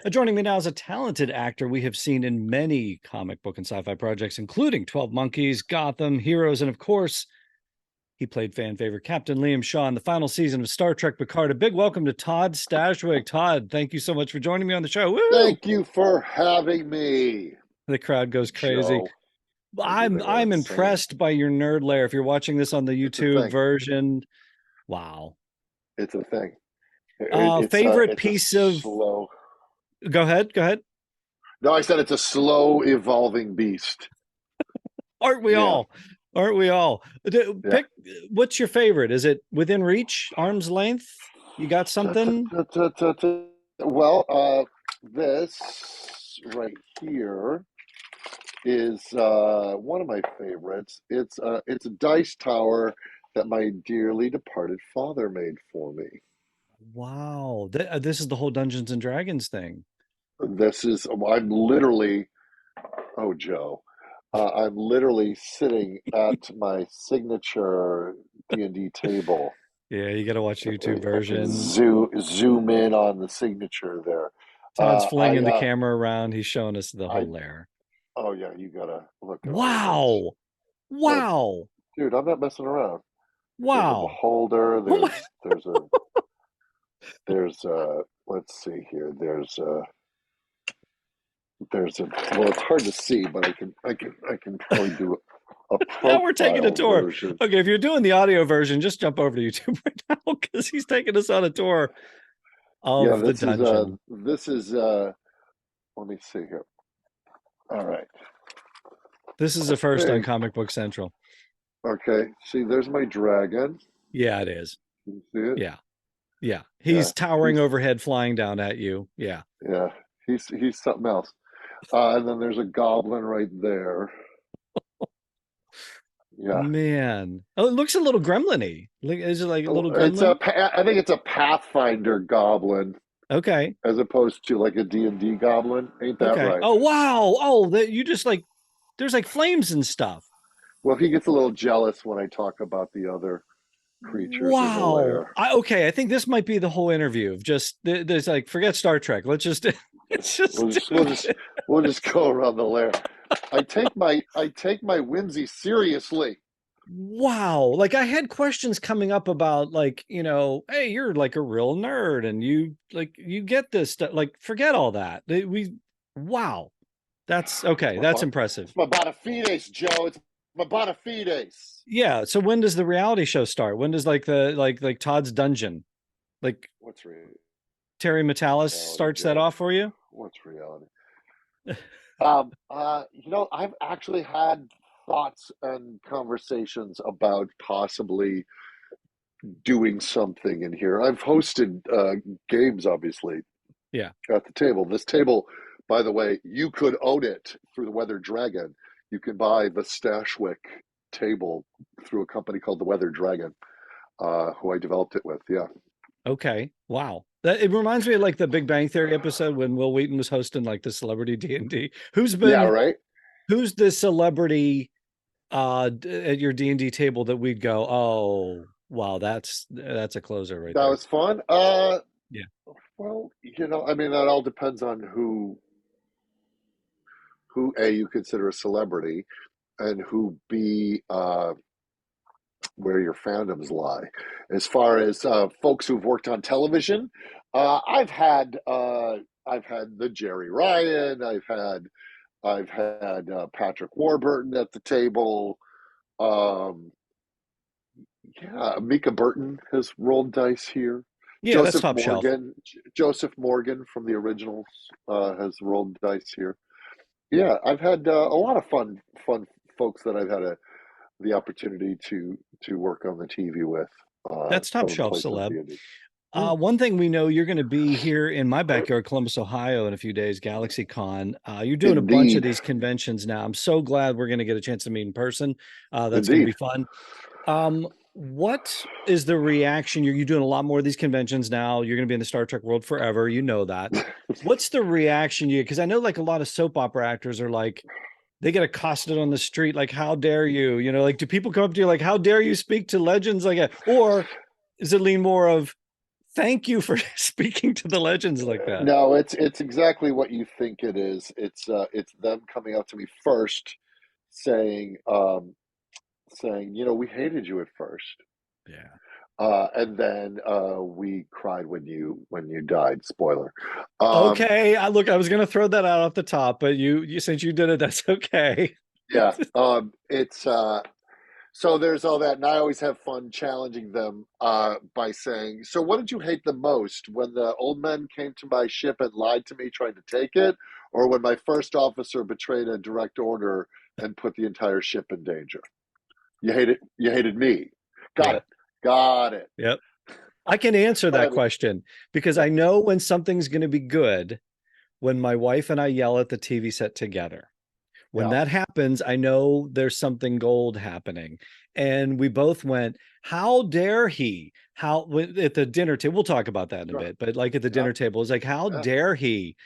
Joining me now is a talented actor we have seen in many comic book and sci-fi projects, including 12 Monkeys, Gotham, Heroes, and of course, he played fan favorite Captain Liam Shaw in the final season of Star Trek Picard. A big welcome to Todd Stashwick. Todd, thank you so much for joining me on the show. Woo! Thank you for having me. The crowd goes crazy. Joe. I'm impressed by your nerd lair. If you're watching this on the YouTube version, wow. It's a thing. Favorite piece of slow. Go ahead. No, I said it's a slow evolving beast. Aren't we all? Aren't we all? Pick what's your favorite? Is it within reach, arm's length? You got something? Well, this right here is one of my favorites. It's a dice tower that my dearly departed father made for me. Wow. This is the whole Dungeons and Dragons thing. I'm literally, oh, Joe, I'm literally sitting at my signature D&D table. Yeah, you got to watch the YouTube version. Zoom in on the signature there. Todd's flinging the camera around. He's showing us the whole lair. Oh, yeah, you got to look at Wow. Wow. Dude, I'm not messing around. Wow. There's a beholder. There's let's see here. Well, it's hard to see, but I can probably do a now we're taking a tour. Version. Okay, if you're doing the audio version, just jump over to YouTube right now because he's taking us on a tour of the dungeon. This is let me see here. All right. This is the first on Comic Book Central. Okay. See, there's my dragon. Yeah, it is. Can you see it? Yeah. He's towering overhead, flying down at you. Yeah. Yeah. He's something else. And then there's a goblin right there. Yeah. Man. Oh, it looks a little gremlin-y. Is it like a little gremlin? I think it's a Pathfinder goblin. Okay. As opposed to like a D&D goblin. Ain't that right? Oh, wow. Oh, you just like, there's like flames and stuff. Well, he gets a little jealous when I talk about the other creatures. Wow. I think this might be the whole interview of just, there's like, forget Star Trek. Let's just, we'll just go around the lair. I take my whimsy seriously. Wow. Like I had questions coming up about like, hey, you're like a real nerd and you get this stuff. Like forget all that. Wow. That's okay. That's impressive. It's my bona fides, Joe. It's my bona fides. Yeah. So when does the reality show start? When does like Todd's Dungeon? Like what's reality? Terry Metalis starts that off for you? What's reality? I've actually had thoughts and conversations about possibly doing something in here. I've hosted games, obviously. Yeah. At the table. This table, by the way, you could own it through the Weather Dragon. You can buy the Stashwick table through a company called the Weather Dragon, who I developed it with. Yeah. Okay. Wow. It reminds me of like the Big Bang Theory episode when Will Wheaton was hosting like the celebrity D&D. Who's the celebrity at your D&D table that we'd go, oh, wow, that's a closer right there. That was fun. Yeah. Well, that all depends on who A, you consider a celebrity, and who B, where your fandoms lie. As far as folks who've worked on television, I've had the Jerry Ryan, I've had Patrick Warburton at the table. Mika Burton has rolled dice here. Yeah, that's top shelf. Joseph Morgan from the originals has rolled dice here. Yeah, I've had a lot of fun folks that I've had the opportunity to work on the TV with. That's top shelf celeb. One thing we know, you're going to be here in my backyard, Columbus, Ohio, in a few days, GalaxyCon. You're doing a bunch of these conventions now. I'm so glad we're going to get a chance to meet in person. That's going to be fun. What is the reaction? You're doing a lot more of these conventions now. You're going to be in the Star Trek world forever. You know that. What's the reaction because I know like a lot of soap opera actors are like, they get accosted on the street. Like, how dare you, like, do people come up to you like, how dare you speak to legends like that? Or is it lean more of Thank you for speaking to the legends like that. No, it's exactly what you think it is. It's them coming up to me first, saying saying, you know, we hated you at first, Yeah. and then we cried when you died. Spoiler. Um, Okay. I was going to throw that out off the top, but you since you did it, that's okay. yeah. It's So there's all that, and I always have fun challenging them by saying, "So what did you hate the most? When the old men came to my ship and lied to me, trying to take it, or when my first officer betrayed a direct order and put the entire ship in danger? You hated me. Got Yeah. it. Got it. Yep. I can answer But that I mean, question because yeah, I know when something's going to be good when my wife and I yell at the TV set together. When yeah, that happens, I know there's something gold happening. And we both went, how dare he? How at the dinner table, we'll talk about that in a sure, bit, but like at the yeah, dinner table, it's like, how yeah, dare he?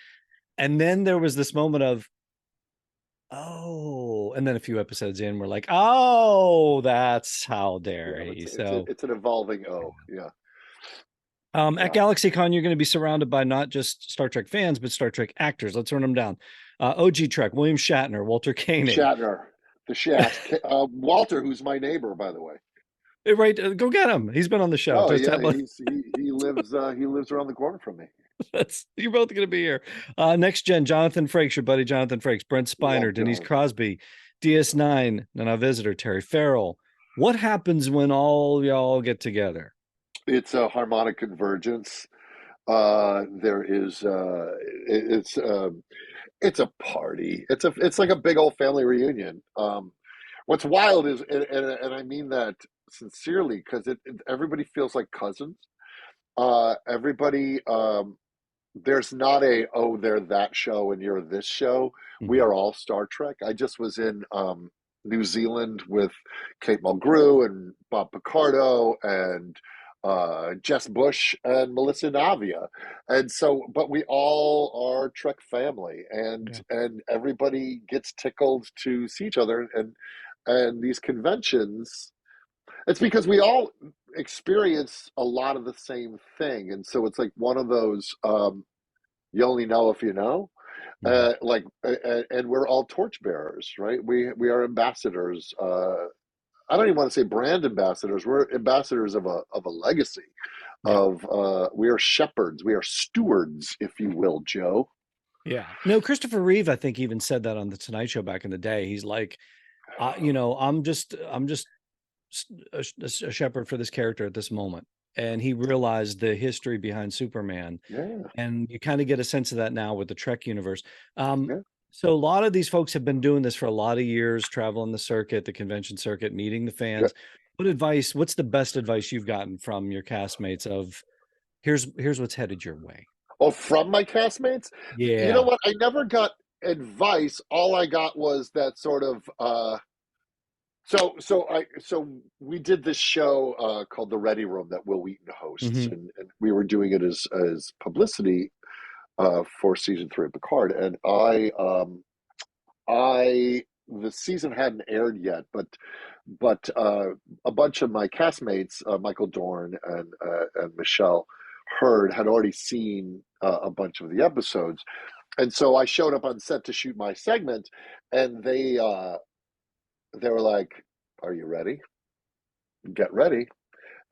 And then there was this moment of, oh, and then a few episodes in, we're like, oh, that's how yeah. dare he. It's So it's an evolving O. Yeah, At yeah. GalaxyCon, you're going to be surrounded by not just Star Trek fans, but Star Trek actors. Let's run them down. OG Trek, William Shatner, Walter Koenig. Shatner, the Shat, Walter, who's my neighbor, by the way. Right, go get him. He's been on the show. Oh Just yeah, have a, he lives around the corner from me. that's you're both going to be here. Next gen, Jonathan Frakes, your buddy Jonathan Frakes, Brent Spiner, Love Denise John. Crosby, DS9, and our visitor Terry Farrell. What happens when all y'all get together? It's a harmonic convergence. There is it's a party. It's like a big old family reunion. What's wild is, and I mean that sincerely, because everybody feels like cousins. Everybody there's not a, oh, they're that show and you're this show. We Mhm. are all Star Trek. I just was in New Zealand with Kate Mulgrew and Bob Picardo and Jess Bush and Melissa Navia, and so, but we all are Trek family, Yeah. and everybody gets tickled to see each other, and these conventions. It's because we all experience a lot of the same thing, and so it's like one of those. You only know if you know, Mhm. and we're all torchbearers, right? We are ambassadors. I don't even want to say brand ambassadors. We're ambassadors of a legacy. Yeah. We are shepherds. We are stewards, if you will, Joe. Yeah. No, Christopher Reeve, I think, even said that on the Tonight Show back in the day. He's like, I'm just a shepherd for this character at this moment. And he realized the history behind Superman. Yeah, And you kind of get a sense of that now with the Trek universe. Um, yeah, so a lot of these folks have been doing this for a lot of years, traveling the circuit, the convention circuit, meeting the yeah. fans. What's the best advice you've gotten from your castmates of here's what's headed your way? Oh, from my castmates? You know Yeah. what? I never got advice. All I got was that sort of so we did this show called The Ready Room that Will Wheaton hosts, Hmm. and we were doing it as publicity for season 3 of Picard, and I the season hadn't aired yet, but a bunch of my castmates, Michael Dorn and Michelle Hurd, had already seen a bunch of the episodes, and so I showed up on set to shoot my segment, and they were like, "Are you ready? Get ready."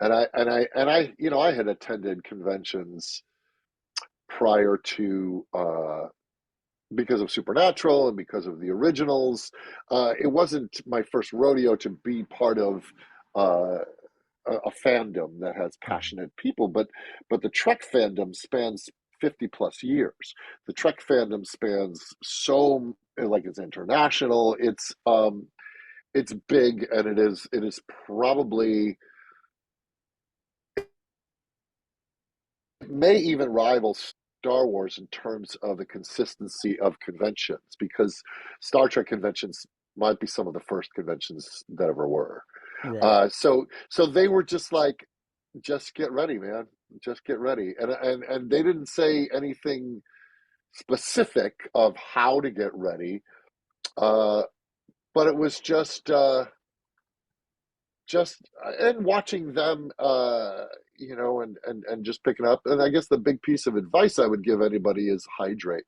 And I, you know, I had attended conventions prior to because of Supernatural and because of the originals. It wasn't my first rodeo to be part of uh, a fandom that has passionate people, but the Trek fandom spans 50 plus years. The Trek fandom spans so, like, it's international. It's big, and it is probably, it may even rival Star Wars in terms of the consistency of conventions, because Star Trek conventions might be some of the first conventions that ever were. Right. So they were just like, just get ready, man. Just get ready. And they didn't say anything specific of how to get ready. Uh, but it was just and watching them, and just picking up. And I guess the big piece of advice I would give anybody is hydrate.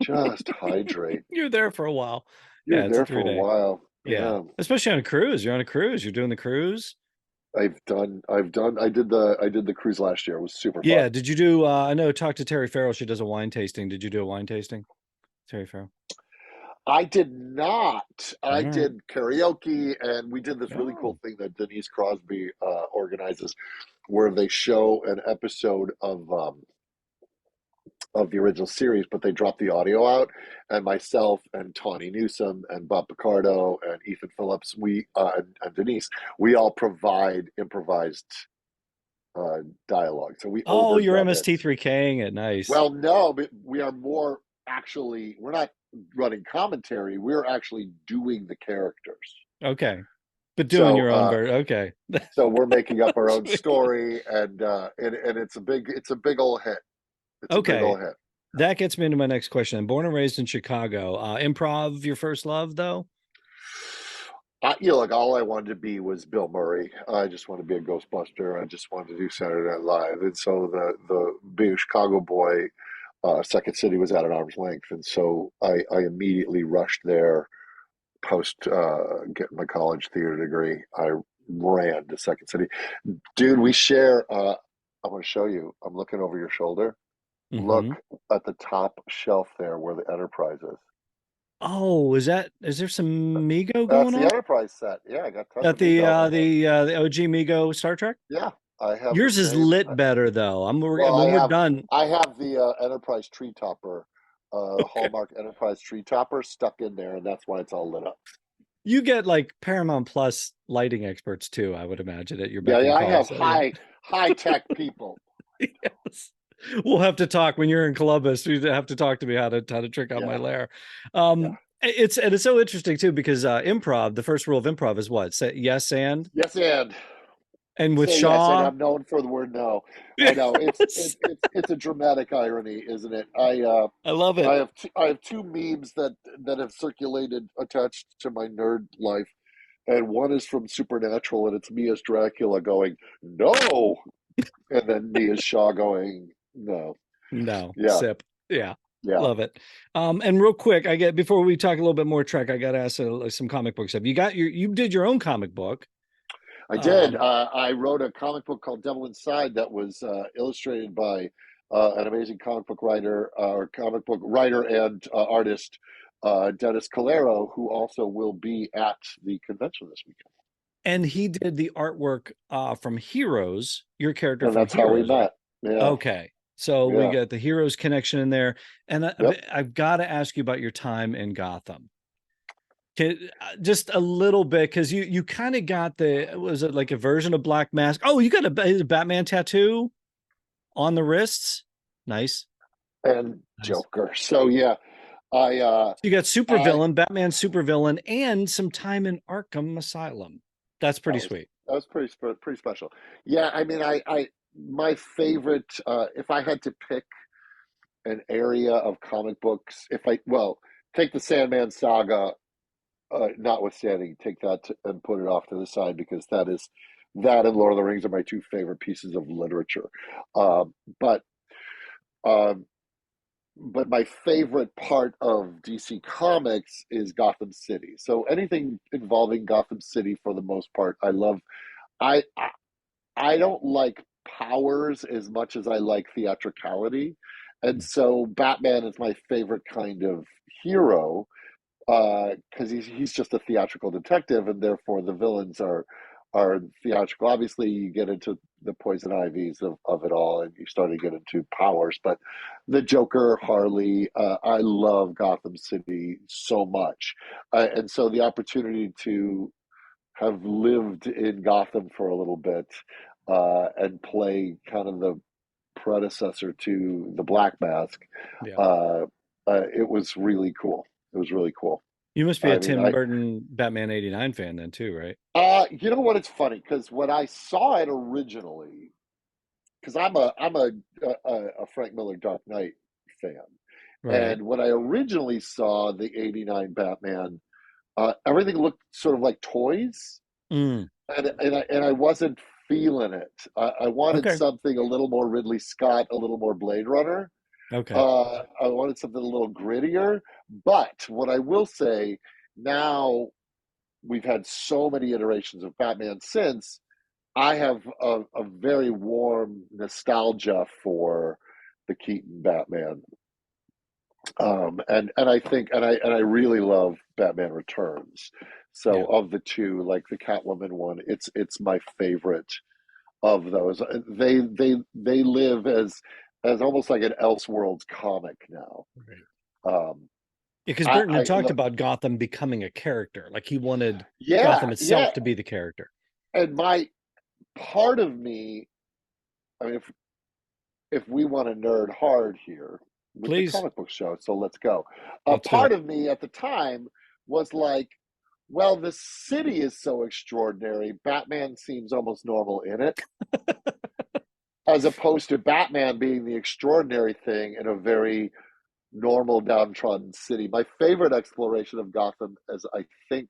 Just hydrate. You're there for a while. You're Yeah, it's a there for a 3 day. while. Yeah. Yeah. Especially on a cruise. You're on a cruise. You're doing the cruise. I did the cruise last year. It was super Yeah. fun. Did you do I know talk to Terry Farrell. She does a wine tasting. Did you do a wine tasting? Terry Farrell. I did not. All I right. did karaoke, and we did this really cool Oh. thing that Denise Crosby organizes, where they show an episode of the original series, but they drop the audio out. And myself and Tawny Newsome and Bob Picardo and Ethan Phillips, and Denise, we all provide improvised dialogue. So we Oh, you're overdub it. MST3King it. Nice. Well, no, but we are more actually, we're not running commentary. We're actually doing the characters. Okay. But doing So, your own version. Okay. so we're making up our own Sweet. story, and it's a big old hit. It's a big Okay. old hit. That gets me into my next question. I'm born and raised in Chicago. Improv, your first love, though? Like all I wanted to be was Bill Murray. I just wanted to be a Ghostbuster. I just wanted to do Saturday Night Live, and so the being a Chicago boy, Second City was at an arm's length, and so I immediately rushed there post getting my college theater degree. I ran to Second City. Dude, we share. I want to show you. I'm looking over your shoulder. Look Mm-hmm. at the top shelf there where the Enterprise is. Oh, is there some Mego That's going the on? Enterprise set. Yeah, I got tons At of Mego. the OG Mego Star Trek? Yeah, I have the Yours is same. lit better though. Well, When we're done, I have the Enterprise tree topper, Hallmark Enterprise tree topper stuck in there, and that's why it's all lit up. you get like Paramount Plus lighting experts too, I would imagine, at your Yeah, beck and yeah, I call. have So yeah. high tech people. Yes. We'll have to talk when you're in Columbus. You have to talk to me how to trick out my Yeah, lair. yeah. It's so interesting too because improv. The first rule of improv is what? Say yes Yes, and with say yes, and Shaw. I'm known for the word no. I know Yes. it's a dramatic irony, isn't it? I love I it. have I have two memes that have circulated attached to my nerd life, and one is from Supernatural, and it's me as Dracula going no, and then me as Shaw going no. No, Yeah, sip. Yeah. yeah. Love it. And real quick, before we talk a little bit more Trek, I got to ask some comic book stuff. You did your own comic book. I did. Um, I wrote a comic book called Devil Inside that was illustrated by an amazing comic book writer and artist, Dennis Calero, who also will be at the convention this weekend. and he did the artwork from Heroes, your character And from that's how we Heroes, right? met. Yeah, Okay. So we yeah, got the Heroes connection in there. And yep. I've got to ask you about your time in Gotham. Just a little bit, because you kind of got was it like a version of Black Mask? Oh, you got a Batman tattoo on the wrists. Nice. And Nice. Joker. So yeah, I You got I supervillain, Batman supervillain, and some time in Arkham Asylum. That's that pretty was sweet. pretty special. Yeah, I mean, I my favorite, if I had to pick an area of comic books, if I well take the Sandman saga, notwithstanding, take that and put it off to the side, because that and Lord of the Rings are my two favorite pieces of literature. Uh, but um, but my favorite part of DC Comics is Gotham City. So anything involving Gotham City, for the most part, I love. I I don't like powers as much as I like theatricality, and so Batman is my favorite kind of hero, because he's just a theatrical detective, and therefore the villains are theatrical. Obviously, you get into the poison ivies of it all, and you start to get into powers. But the Joker, Harley, I love Gotham City so much, and so the opportunity to have lived in Gotham for a little bit, and play kind of the predecessor to the Black Mask, Yeah. uh, it was really cool. It was really cool. You must be a I mean, Tim Burton Batman '89 fan then too, right? you know what? It's funny because when I saw it originally, because I'm a Frank Miller Dark Knight fan, Right. and when I originally saw the '89 Batman, everything looked sort of like toys, Mm. and I wasn't feeling it. I wanted Okay. something a little more Ridley Scott, a little more Blade Runner. Okay. I wanted something a little grittier. But what I will say, now we've had so many iterations of Batman since, I have a very warm nostalgia for the Keaton Batman. And I think and I really love Batman Returns. So Yeah. of the two, like the Catwoman one, it's my favorite of those. They live as almost like an Elseworlds comic now. Right. Um, Because I, Burton had I talked about Gotham becoming a character. Like he wanted yeah, Gotham itself yeah. to be the character. And my part of me, I mean, if we want to nerd hard here with the Please, comic book show, so let's go. A let's do part it. of me at the time was like, well, the city is so extraordinary. Batman seems almost normal in it, as opposed to Batman being the extraordinary thing in a very normal, downtrodden city. My favorite exploration of Gotham is, I think,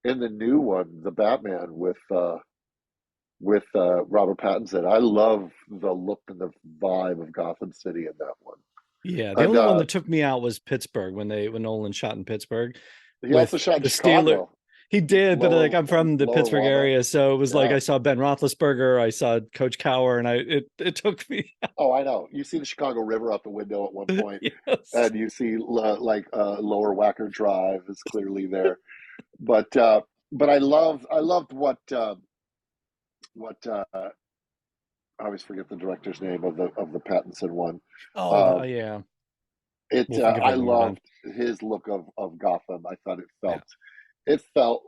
in the new one, the Batman with Robert Pattinson. I love the look and the vibe of Gotham City in that one. Yeah. The And only one that took me out was Pittsburgh when Nolan shot in Pittsburgh he also with shot in the Steeler. Chicago, He did, but like Lower I'm from the Lower Pittsburgh Walnut. area, so it was like Yeah. I saw Ben Roethlisberger, I saw Coach Cower, and it took me. Oh, I know. You see the Chicago River out the window at one point, Yes. and you see Lower Wacker Drive is clearly there. But I loved what I always forget the director's name of the Pattinson one. Oh, Um, yeah. it We'll think of I it when we're done. loved his look of Gotham. I thought Yeah. it felt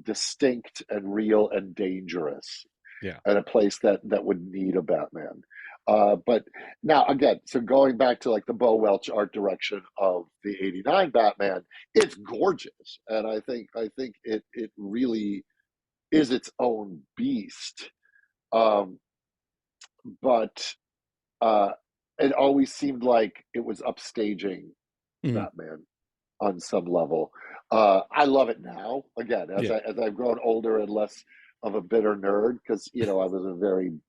distinct and real and dangerous, Yeah. and a place that would need a Batman. But now again, so going back to like the Bo Welch art direction of the '89 Batman, it's gorgeous, and I think it really is its own beast. Um, but uh, it always seemed like it was upstaging Mhm. Batman on some level. I love it now. Again, Yeah. as I've grown older and less of a bitter nerd, because I was a very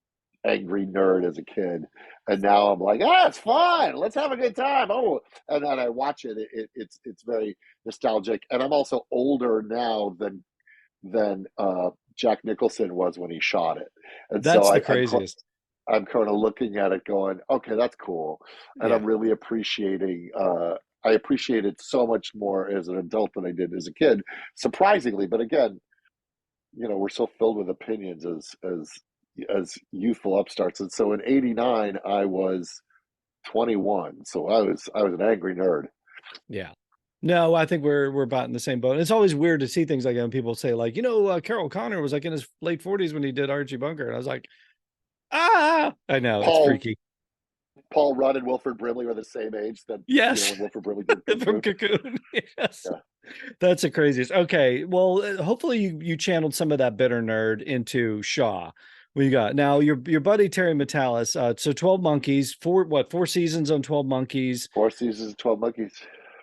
angry nerd as a kid, and now I'm like, it's fine. Let's have a good time. Oh, and then I watch it. It's very nostalgic, and I'm also older now than Jack Nicholson was when he shot it, and so That's the craziest. I'm kind of looking at it going, okay, that's cool. And I'm Yeah. really appreciating, I appreciate it so much more as an adult than I did as a kid, surprisingly. But again, we're so filled with opinions as youthful upstarts. And so in '89, I was 21. So I was an angry nerd. Yeah. No, I think we're about in the same boat. It's always weird to see things like that when people say like, Carol Connor was like in his late 40s when he did Archie Bunker. And I was like, I know it's Paul freaky. Paul Rudd and Wilford Brimley were the same age that Yes. when Wilford Brimley did From Cocoon. Cocoon. Yes. Yeah. That's the craziest. Okay. Well, hopefully you channeled some of that bitter nerd into Shaw. What you got now? Your buddy Terry Metalis. So 12 Monkeys, four seasons on 12 Monkeys. 4 seasons, 12 Monkeys.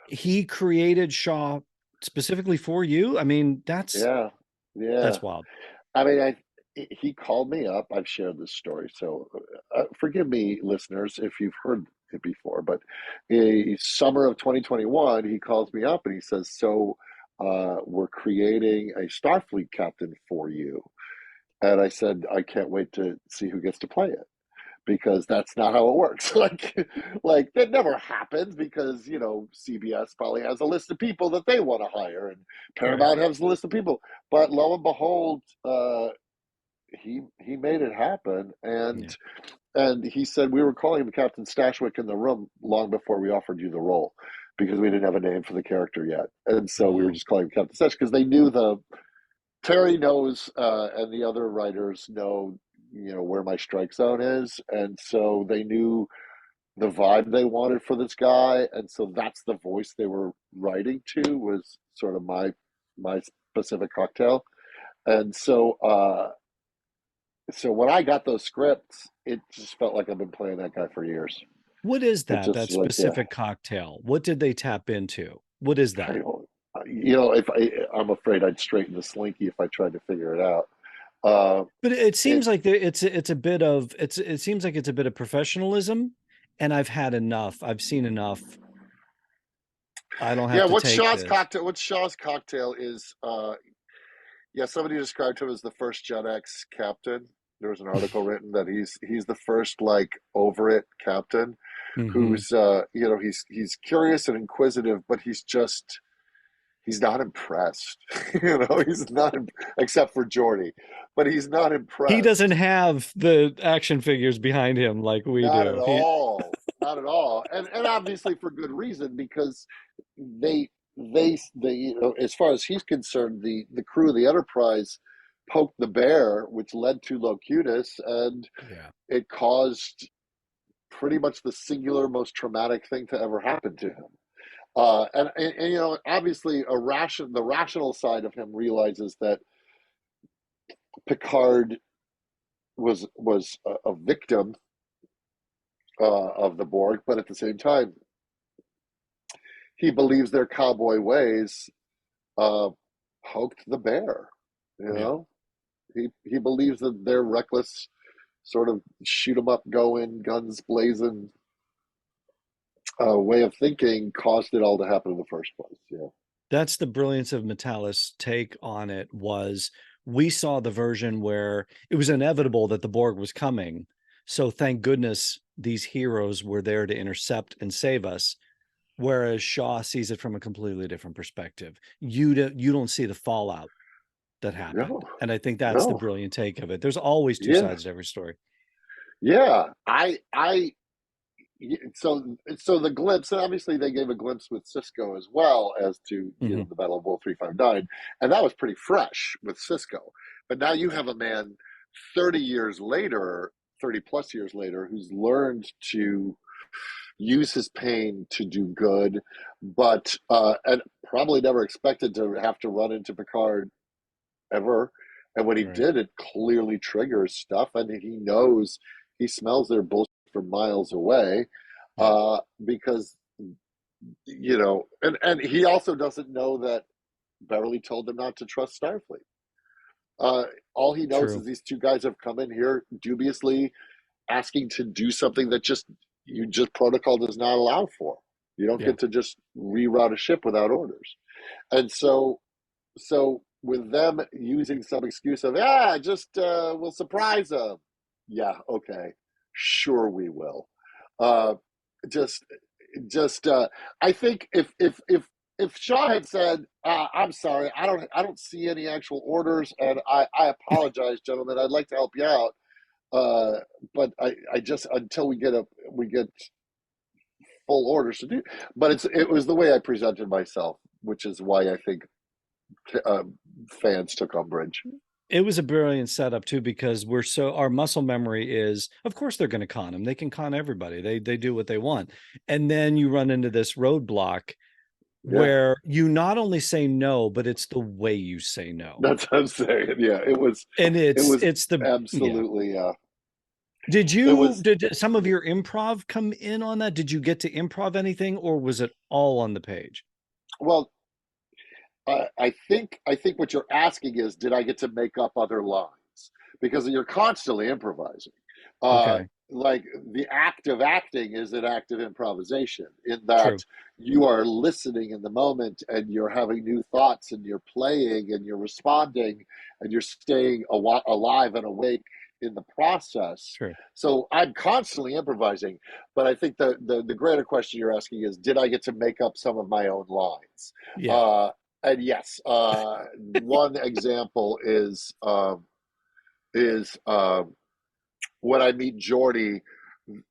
He created Shaw specifically for you. I mean, that's Yeah, yeah. wild. I mean, he called me up. I've shared this story, so forgive me, listeners, if you've heard it before. But summer of 2021, he calls me up and he says, "So, we're creating a Starfleet captain for you." And I said, "I can't wait to see who gets to play it." Because that's not how it works. Like that never happens because CBS probably has a list of people that they want to hire, and Right. Paramount has a list of people. But lo and behold, he made it happen, Yeah. and he said we were calling him Captain Stashwick in the room long before we offered you the role because we didn't have a name for the character yet, and so we were Wow. just calling him Captain Stashwick because they knew Terry knows, and the other writers know, where my strike zone is, and so they knew the vibe they wanted for this guy, and so that's the voice they were writing to was sort of my specific cocktail, and so when I got those scripts, it just felt like I've been playing that guy for years. What is It that just like yeah, specific cocktail? What did they tap into? What is I that? don't, if I'm afraid I'd straighten the slinky if I tried to figure it out. But it it, seems like it's a bit of it seems like it's a bit of professionalism, and I've had enough. I've seen enough. I don't yeah, have to take this. What Shaw's cocktail is, yeah, somebody described him as the first Gen X captain. There was an article written that he's the first like over it captain Hmm. who's he's curious and inquisitive, but he's not impressed. He's not except for Jordy, but he's not He doesn't impressed. have the action figures behind him like we Not at do. He all. Not at all. And obviously for good reason, because they as far as he's concerned, the crew of the Enterprise poked the bear, which led to Locutus, and Yeah. it caused pretty much the singular most traumatic thing to ever happen to him. Obviously, the rational side of him realizes that Picard was a victim of the Borg, but at the same time, he believes their cowboy ways uh, poked the bear. You Yeah. know, he believes that their reckless sort of shoot 'em up, go in, guns blazing way of thinking caused it all to happen in the first place. Yeah, That's the brilliance of Metallis' take on it was we saw the version where it was inevitable that the Borg was coming. So thank goodness these heroes were there to intercept and save us. Whereas Shaw sees it from a completely different perspective. You don't see the fallout that no, happened. And I think that's the no, brilliant take of it. There's always two yeah, sides to every story. yeah. So the glimpse, and obviously they gave a glimpse with Cisco as well as to Hmm. the Battle of World 359, and that was pretty fresh with Cisco. But now you have a man 30 years later, 30 plus years later, who's learned to use his pain to do good, but and probably never expected to have to run into Picard ever. And when he Right. did, it clearly triggers stuff, and he smells their bullshit from miles away, Yeah. because and he also doesn't know that Beverly told them not to trust Starfleet. Uh, all he knows True. is these two guys have come in here dubiously asking to do something that just protocol does not allow for. You don't Yeah. get to just reroute a ship without orders. And so with them using some excuse of just we'll surprise them. Yeah, okay, sure we will. Uh, just just I think if Shaw had said, "I'm sorry, I don't see any actual orders, and I apologize, gentlemen. I'd like to help you out, uh, but I just until we get full orders to do." But it was the way I presented myself, which is why I think uh, fans took umbrage. It was a brilliant setup too, because our muscle memory is, of course, they're going to con him. They can con everybody. They do what they want. And then you run into this roadblock Yeah, where you not only say no, but it's the way you say no. that's what I'm saying. Yeah, And it was it's the yeah. absolutely it Did some of your improv come in on that? Did you get to improv anything, or was it all on the page? well. I think what you're asking is, did I get to make up other lines? Because you're constantly improvising. Uh, Okay. like the act of acting is an act of improvisation in that True. you are listening in the moment and you're having new thoughts and you're playing and you're responding and you're staying alive and awake in the process. True. So I'm constantly improvising, but I think the greater question you're asking is, did I get to make up some of my own lines? Yeah. Uh, and yes, one example is when I meet Jordy.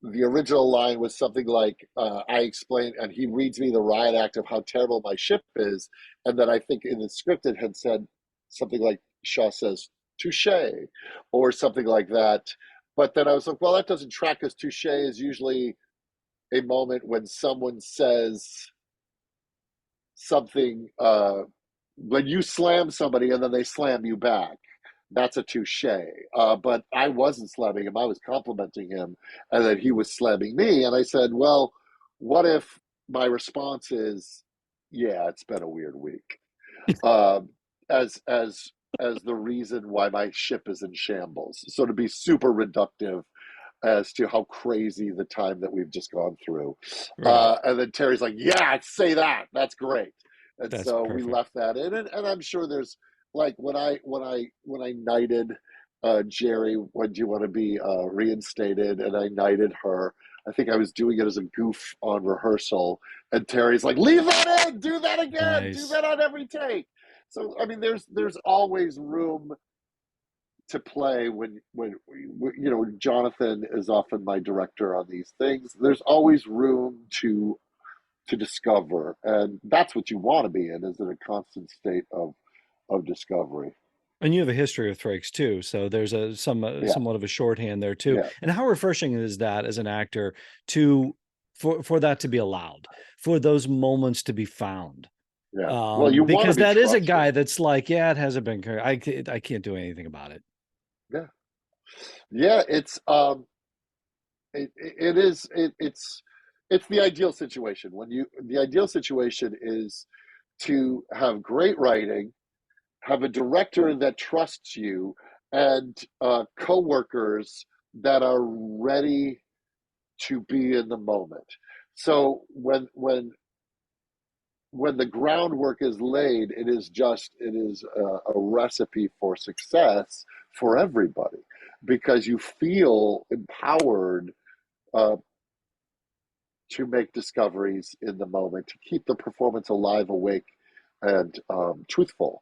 The original line was something like, I explain, and he reads me the riot act of how terrible my ship is, and then I think in the script it had said something like Shaw says touche or something like that. But then I was like, well, that doesn't track, because touche is usually a moment when someone says something, when you slam somebody and then they slam you back, that's a touche. But I wasn't slamming him, I was complimenting him, and then he was slamming me. And I said, well, what if my response is, yeah, it's been a weird week? Um, as as the reason why my ship is in shambles. So to be super reductive as to how crazy the time that we've just gone through. Right. And then Terry's like, yeah, say that. That's great. And That's so we perfect. left that in. And I'm sure there's like when I knighted Jerry, when do you want to be reinstated? And I knighted her. I think I was doing it as a goof on rehearsal. And Terry's like, leave that in, do that again, do Nice. that on every take. So I mean, there's always room to play when you know Jonathan is often my director on these things. There's always room to discover, and that's what you want to be in, is in a constant state of discovery. And you have a history with Frakes too, so there's Yeah, somewhat of a shorthand there too. yeah, And how refreshing is that as an actor to for that to be allowed, for those moments to be found? yeah. Well, you want to Because be that is a trusted. guy that's like, yeah, it hasn't been. I can't do anything about it. Yeah, yeah. It is it's the ideal situation. When you the ideal situation is to have great writing, have a director that trusts you, and co-workers that are ready to be in the moment. So when the groundwork is laid, it is a recipe for success for everybody, because you feel empowered uh, to make discoveries in the moment, to keep the performance alive, awake, and truthful,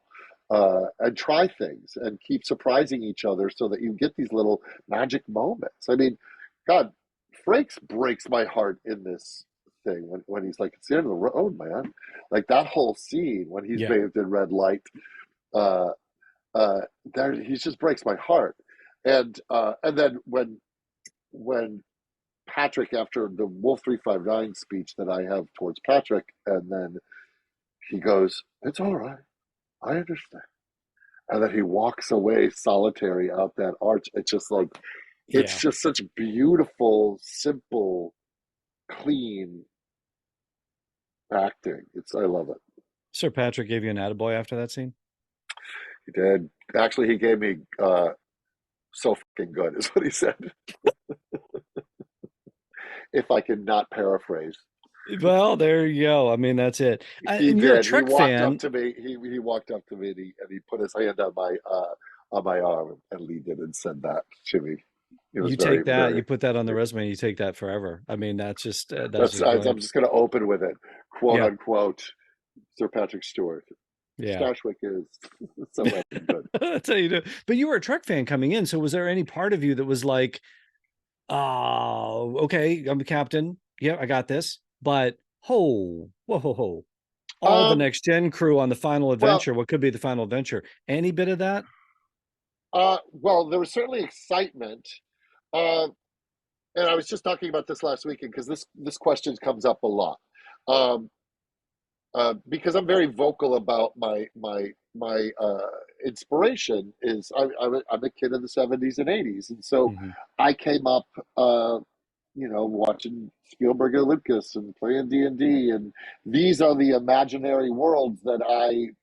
and try things and keep surprising each other so that you get these little magic moments. I mean, God, Frakes breaks my heart in this thing when he's like, it's the end of the road, man. Like that whole scene when he's Yeah. bathed in red light, uh, there he just breaks my heart. And then when Patrick, after the Wolf 359 speech that I have towards Patrick, and then he goes, it's all right. I understand. And then he walks away solitary out that arch. It's just like, it's Yeah. just such beautiful, simple, clean acting. I love it. Sir Patrick gave you an attaboy after that scene? He did. Actually, he gave me so fucking good, is what he said. If I can not paraphrase. Well, there you go. I mean, that's it. He And you're a did. He Trek walked up fan. to me. He walked up to me and he put his hand on my arm and leaned in and said that to me. It was You take that, you very. put that on the resume, you take that forever. I mean, that's That's just I'm brilliant. just going to open with it, quote Yeah. unquote. Sir Patrick Stewart. Yeah. Stashwick is so effing good. That's how you do. But you were a Trek fan coming in, so was there any part of you that was like, "Oh, okay, I'm the captain. Yeah, I got this." But whoa, ho, ho. All the Um. next gen crew on the final Well. adventure, what could be the final adventure? Any bit of that? Well, there was certainly excitement. Uh, and I was just talking about this last weekend because this question comes up a lot. Um, because I'm very vocal about my inspiration is I'm a kid of the '70s and '80s, and so Mhm. I came up, watching Spielberg and Lucas and playing D&D, and these are the imaginary worlds that I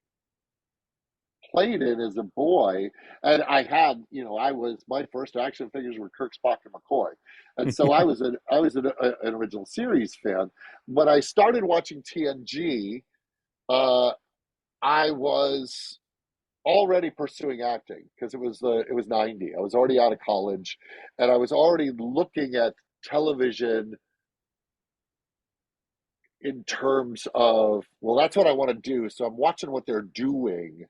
played in as a boy. And I was my first action figures were Kirk, Spock, and McCoy, and so I was an original series fan. When I started watching TNG, uh, I was already pursuing acting because it was '90. I was already out of college, and I was already looking at television in terms of, well, that's what I want to do. So I'm watching what they're doing.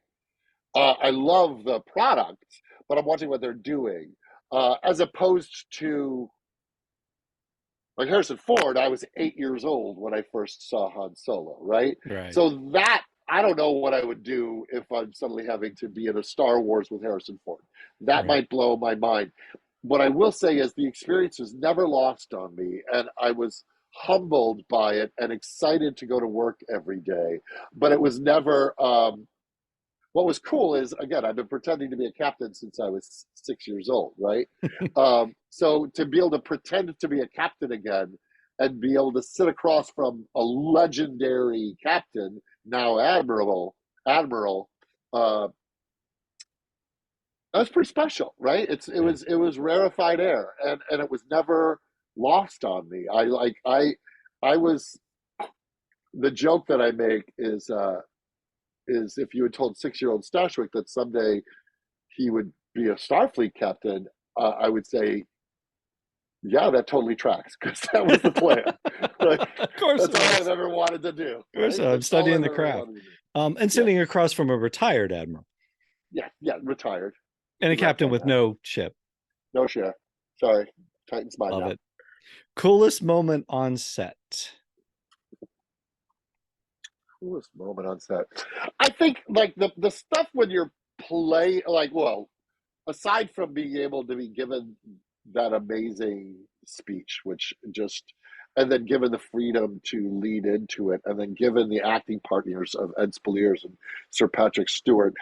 I love the product, but I'm watching what they're doing, as opposed to like Harrison Ford. I was 8 years old when I first saw Han Solo, right? Right. So that I don't know what I would do if I'm suddenly having to be in a Star Wars with Harrison Ford. That Right. might blow my mind. What I will say is the experience was never lost on me, and I was humbled by it and excited to go to work every day. But it was never. What was cool is, again, I've been pretending to be a captain since I was 6 years old, right? So to be able to pretend to be a captain again and be able to sit across from a legendary captain, now admiral, uh, That's pretty special, right? Yeah. It was rarefied air, and it was never lost on me. I was the joke that I make is if you had told 6-year-old Stashwick that someday he would be a Starfleet captain, I would say, yeah, that totally tracks because that was the plan. Like, Of course that's it all I've was. ever wanted to do, Of course, right? I'm That's all studying I've the ever craft. wanted to do. And Yeah, sitting across from a retired admiral yeah, yeah. Retired. and a captain Retired with now. no ship. No share. Sorry, Titan's mine Love now. it. Coolest moment on set. Coolest moment on set. I think like the stuff when you're like, well, aside from being able to be given that amazing speech, which just, and then given the freedom to lead into it, and then given the acting partners of Ed Spaliers and Sir Patrick Stewart,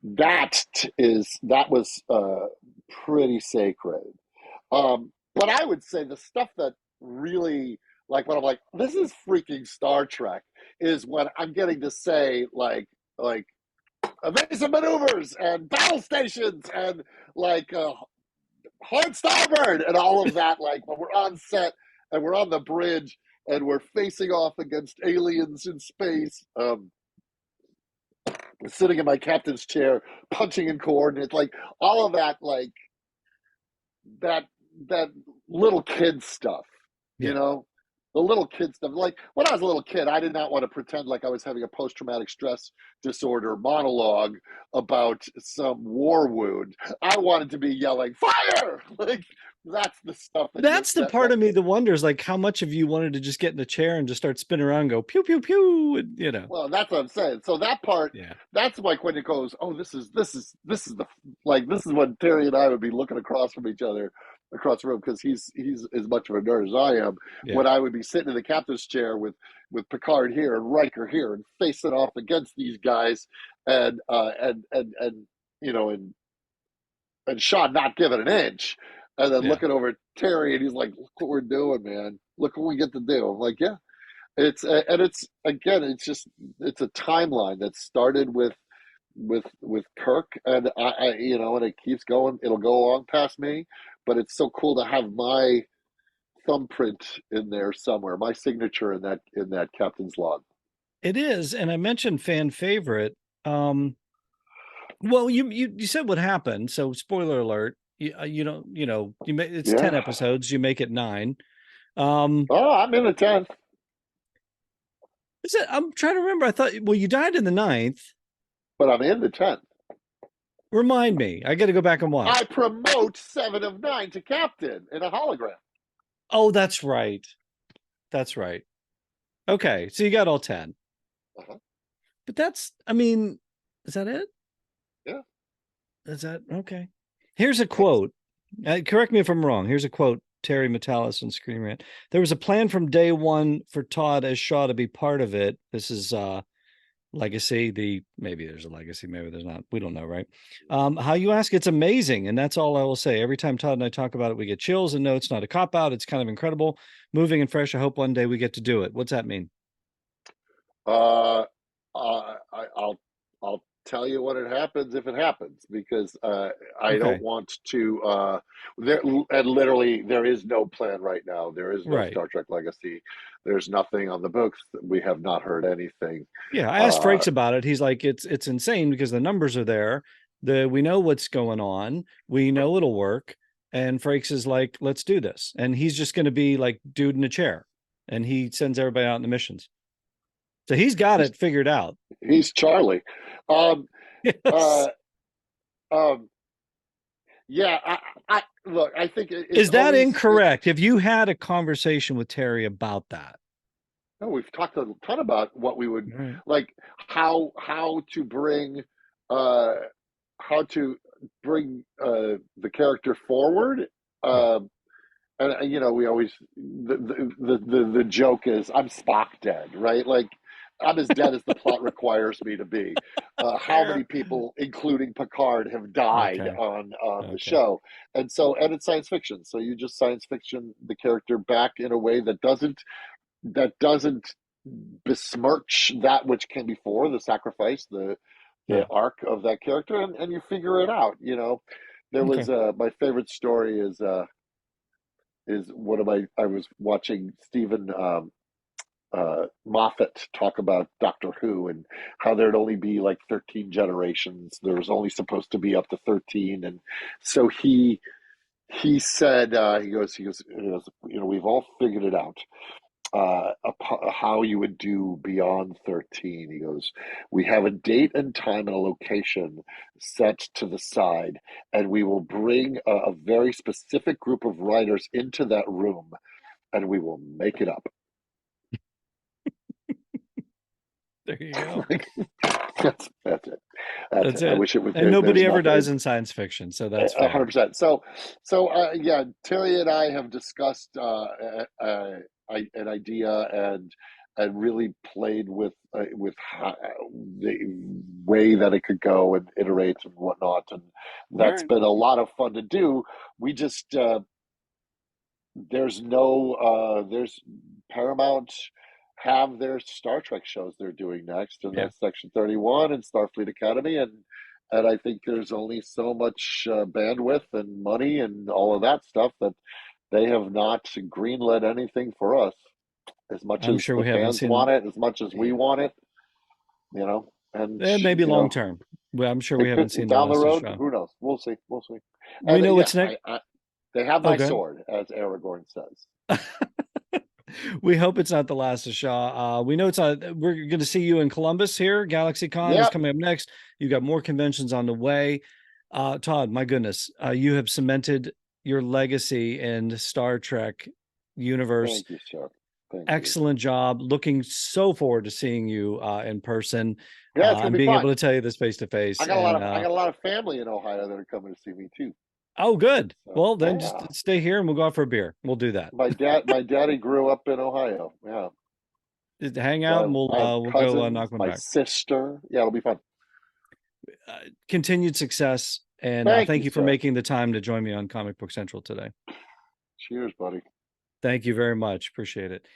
that was pretty sacred. But I would say the stuff that really, like when I'm like, this is freaking Star Trek, is when I'm getting to say like evasive maneuvers and battle stations and like hard starboard and all of that. Like when we're on set and we're on the bridge and we're facing off against aliens in space, sitting in my captain's chair, punching in coordinates, like all of that, like that that little kid stuff, you Yeah. know, the little kid stuff. Like when I was a little kid, I did not want to pretend like I was having a post-traumatic stress disorder monologue about some war wound. I wanted to be yelling fire. Like that's the stuff that That's the part of me that wonders, like, how much of you wanted to just get in a chair and just start spinning around and go pew pew pew, and, well, that's what I'm saying. So that part, Yeah. that's like when it goes, oh, this is the like this is when Terry and I would be looking across from each other across the room because he's as much of a nerd as I am. Yeah. When I would be sitting in the captain's chair with Picard here and Riker here and facing off against these guys and you know and Sean not giving an inch. And then Yeah. looking over at Terry, and he's like, "Look what we're doing, man! Look what we get to do." I'm like, "Yeah, it's and it's again, it's a timeline that started with Kirk, and and it keeps going. It'll go along past me, but it's so cool to have my thumbprint in there somewhere, my signature in that captain's log. It is, and I mentioned fan favorite. Well, you said what happened, so spoiler alert. You don't, it's 10 Yeah. episodes. You make it 9. Oh, I'm in the 10th. Is it? I'm trying to remember. I thought, well, you died in the 9th. But I'm in the 10th. Remind me. I got to go back and watch. I promote 7 of 9 to captain in a hologram. Oh, that's right. That's right. Okay, so you got all 10. Uh-huh. But I mean, is that it? Yeah. Is that okay? Here's a quote. Correct me if I'm wrong. Here's a quote. Terry Metalis on Screen Rant. There was a plan from day one for Todd as Shaw to be part of it. This is legacy. Maybe there's a legacy, maybe there's not. We don't know, right? How you ask, it's amazing, and that's all I will say. Every time Todd and I talk about it, we get chills. And no, it's not a cop out. It's kind of incredible, moving and fresh. I hope one day we get to do it. What's that mean? I'll tell you when it happens if it happens because I don't Okay, want to. There and literally there is no plan right now. There is no right. Star Trek Legacy. There's nothing on the books. We have not heard anything. Yeah, I asked Uh, Frakes about it. He's like, it's insane because the numbers are there. We know what's going on. We know it'll work. And Frakes is like, let's do this. And he's just going to be like dude in a chair. And he sends everybody out in the missions. So he's got he's it figured out. he's Charlie. Um, Yes. uh, um, yeah, look. I think it's Is that always. incorrect? Have you had a conversation with Terry about that? No, we've talked a ton about what we would Right. like, how to bring, uh, how to bring the character forward. Yeah. And we always the joke is I'm Spock dead, right? Like I'm as dead as the plot requires me to be. How many Fair. people, including Picard, have died Okay. on the Okay. show? And it's science fiction, so you just science fiction the character back in a way that doesn't besmirch that which came before the sacrifice, arc of that character, and you figure it out. There was my favorite story is one of I was watching Stephen Moffat talk about Doctor Who and how there'd only be like 13 generations. There was only supposed to be up to 13, and so he said he goes, we've all figured it out, how you would do beyond 13. He goes, we have a date and time and a location set to the side, and we will bring a very specific group of writers into that room, and we will make it up. There you go. That's it. That's it. I wish it was. And nobody ever dies in science fiction, so that's 100%. So yeah, Terry and I have discussed an idea and really played with the way that it could go and iterate and whatnot, and that's been a lot of fun to do. We just there's Paramount have their Star Trek shows they're doing next, and that's Section 31 and Starfleet Academy, and I think there's only so much bandwidth and money and all of that stuff that they have not greenlit anything for us. As much as the fans want it, as much as we want it, and maybe long term. Well, I'm sure we haven't seen down the road. Show. Who knows? We'll see. We know what's next. They have my sword, as Aragorn says. We hope it's not the last of Shaw. We know it's not. We're going to see you in Columbus here. GalaxyCon is coming up next. You got more conventions on the way. Todd, my goodness, you have cemented your legacy in Star Trek universe. Thank you, sir. Excellent job. Looking so forward to seeing you in person. Yeah, and being able to tell you this face to face. I got a lot of family in Ohio that are coming to see me too. Oh, good. Well, then just stay here and we'll go out for a beer. We'll do that. My daddy grew up in Ohio. Yeah. Just hang out and we'll go knock one back. My sister. Yeah, it'll be fun. Continued success. And thank you for making the time to join me on Comic Book Central today. Cheers, buddy. Thank you very much. Appreciate it.